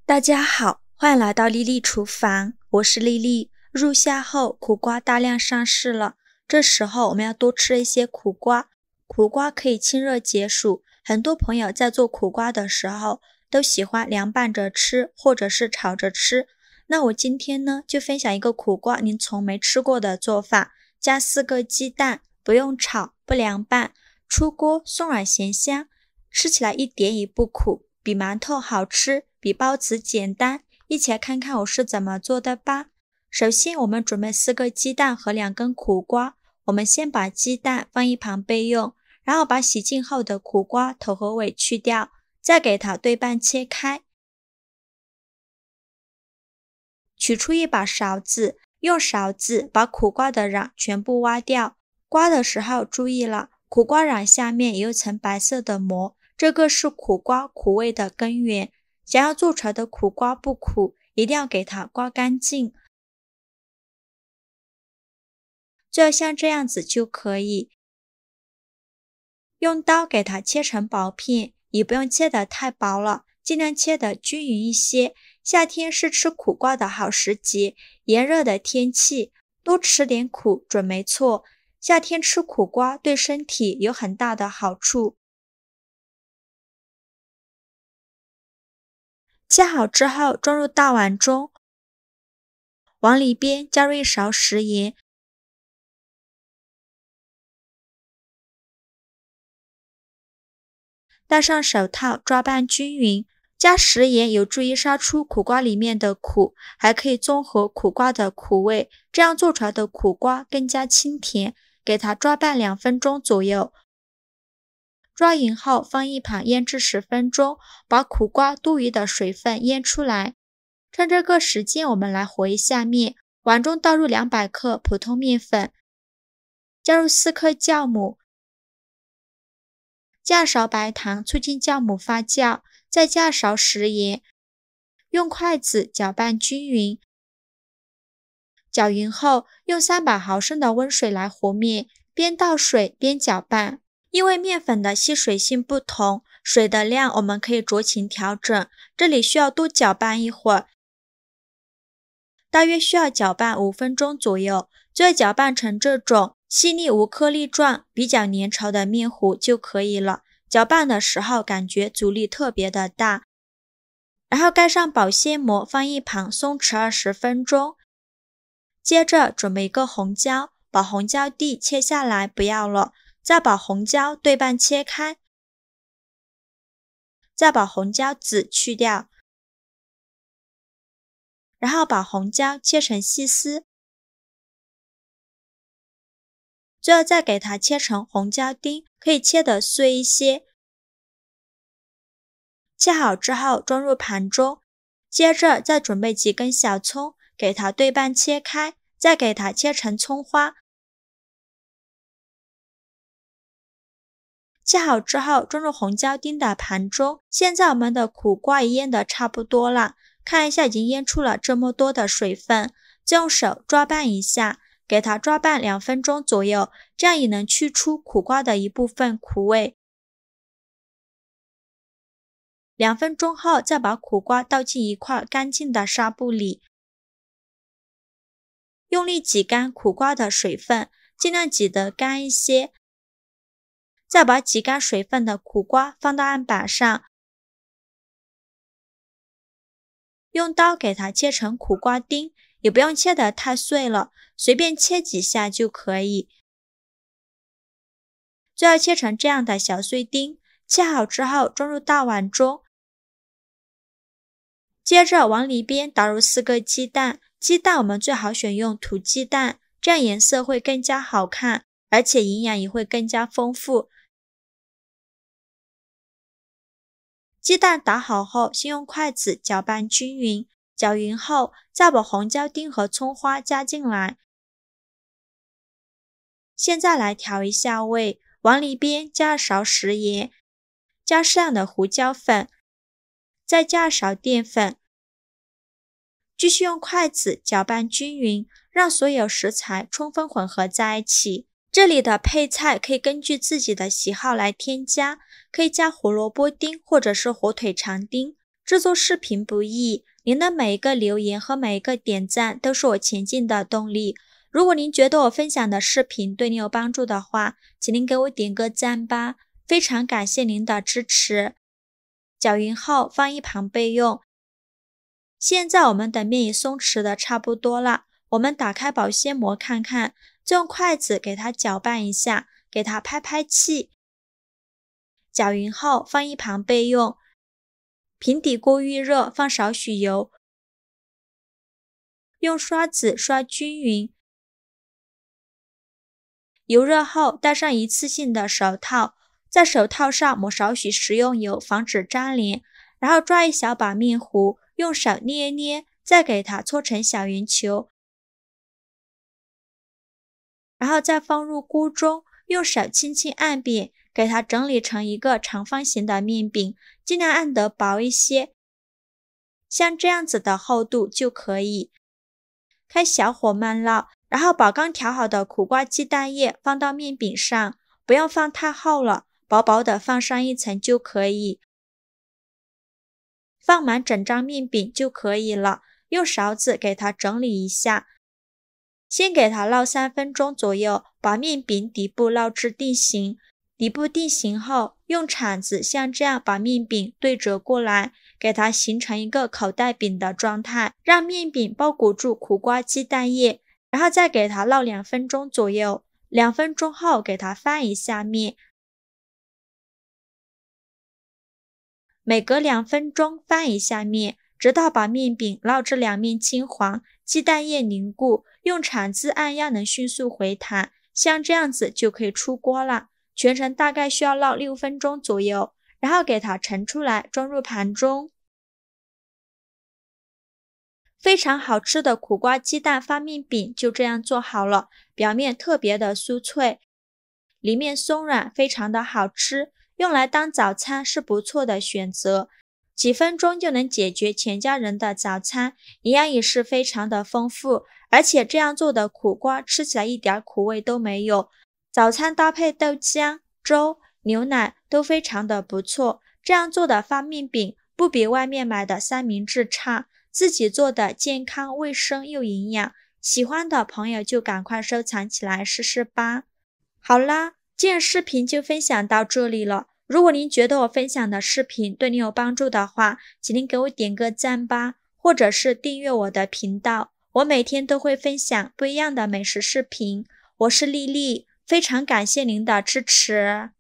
大家好，欢迎来到丽丽厨房，我是丽丽。入夏后，苦瓜大量上市了，这时候我们要多吃一些苦瓜。苦瓜可以清热解暑，很多朋友在做苦瓜的时候都喜欢凉拌着吃，或者是炒着吃。那我今天呢，就分享一个苦瓜您从没吃过的做法，加4个鸡蛋，不用炒，不凉拌，出锅松软咸香，吃起来一点也不苦，比馒头好吃，比包子简单。一起来看看我是怎么做的吧。首先我们准备4个鸡蛋和2根苦瓜，我们先把鸡蛋放一旁备用，然后把洗净后的苦瓜头和尾去掉，再给它对半切开，取出一把勺子，用勺子把苦瓜的瓤全部挖掉。刮的时候注意了，苦瓜瓤下面有一层白色的膜，这个是苦瓜苦味的根源。想要做出来的苦瓜不苦，一定要给它刮干净。就要像这样子就可以。用刀给它切成薄片，也不用切得太薄了，尽量切得均匀一些。夏天是吃苦瓜的好时节，炎热的天气，多吃点苦准没错。夏天吃苦瓜对身体有很大的好处。切好之后装入大碗中，往里边加入1勺食盐，戴上手套抓拌均匀。加食盐有助于杀出苦瓜里面的苦，还可以中和苦瓜的苦味，这样做出来的苦瓜更加清甜。给它抓拌2分钟左右。抓匀后放一旁腌制10分钟，把苦瓜多余的水分腌出来。趁这个时间我们来和一下面，碗中倒入200克普通面粉，加入4颗酵母，加勺白糖促进酵母发酵，再加勺食盐，用筷子搅拌均匀。搅匀后用300毫升的温水来和面，边倒水边搅拌。因为面粉的吸水性不同，水的量我们可以酌情调整，这里需要多搅拌一会儿，大约需要搅拌5分钟左右。最后搅拌成这种细腻无颗粒状、比较粘稠的面糊就可以了。搅拌的时候感觉阻力特别的大，然后盖上保鲜膜放一旁松弛20分钟。接着准备一个红椒，把红椒蒂切下来不要了，再把红椒对半切开，再把红椒籽去掉，然后把红椒切成细丝，最后再给它切成红椒丁，可以切得碎一些。切好之后装入盘中，接着再准备几根小葱，给它对半切开，再给它切成葱花。切好之后装入红椒丁的盘中。现在我们的苦瓜也腌得差不多了，看一下已经腌出了这么多的水分，再用手抓拌一下，给它抓拌2分钟左右，这样也能去出苦瓜的一部分苦味。2分钟后再把苦瓜倒进一块干净的纱布里，用力挤干苦瓜的水分，尽量挤得干一些。再把挤干水分的苦瓜放到案板上，用刀给它切成苦瓜丁，也不用切得太碎了，随便切几下就可以。最后切成这样的小碎丁，切好之后装入大碗中，接着往里边倒入4个鸡蛋，鸡蛋我们最好选用土鸡蛋，这样颜色会更加好看，而且营养也会更加丰富。鸡蛋打好后，先用筷子搅拌均匀，搅匀后再把红椒丁和葱花加进来。现在来调一下味，往里边加2勺食盐，加适量的胡椒粉，再加2勺淀粉，继续用筷子搅拌均匀，让所有食材充分混合在一起。这里的配菜可以根据自己的喜好来添加，可以加胡萝卜丁或者是火腿肠丁，制作视频不易，您的每一个留言和每一个点赞都是我前进的动力。如果您觉得我分享的视频对您有帮助的话，请您给我点个赞吧，非常感谢您的支持。搅匀后放一旁备用。现在我们的面已松弛的差不多了，我们打开保鲜膜看看，再用筷子给它搅拌一下，给它拍拍气。搅匀后放一旁备用。平底锅预热，放少许油，用刷子刷均匀。油热后戴上一次性的手套，在手套上抹少许食用油，防止粘连，然后抓一小把面糊，用手捏一捏，再给它搓成小圆球，然后再放入锅中，用手轻轻按扁，给它整理成一个长方形的面饼，尽量按得薄一些，像这样子的厚度就可以。开小火慢烙，然后把刚调好的苦瓜鸡蛋液放到面饼上，不要放太厚了，薄薄的放上一层就可以。放满整张面饼就可以了，用勺子给它整理一下。先给它烙3分钟左右，把面饼底部烙至定型。底部定型后，用铲子像这样把面饼对折过来，给它形成一个口袋饼的状态，让面饼包裹住苦瓜鸡蛋液，然后再给它烙2分钟左右。2分钟后给它翻一下面，每隔2分钟翻一下面，直到把面饼烙至两面金黄，鸡蛋液凝固，用铲子按压能迅速回弹，像这样子就可以出锅了。全程大概需要烙6分钟左右，然后给它盛出来装入盘中。非常好吃的苦瓜鸡蛋发面饼就这样做好了，表面特别的酥脆，里面松软，非常的好吃，用来当早餐是不错的选择。几分钟就能解决全家人的早餐，营养也是非常的丰富，而且这样做的苦瓜吃起来一点苦味都没有。早餐搭配豆浆、粥、牛奶都非常的不错，这样做的发面饼不比外面买的三明治差，自己做的健康、卫生又营养，喜欢的朋友就赶快收藏起来试试吧。好啦，今日视频就分享到这里了。如果您觉得我分享的视频对您有帮助的话，请您给我点个赞吧，或者是订阅我的频道，我每天都会分享不一样的美食视频。我是丽丽，非常感谢您的支持。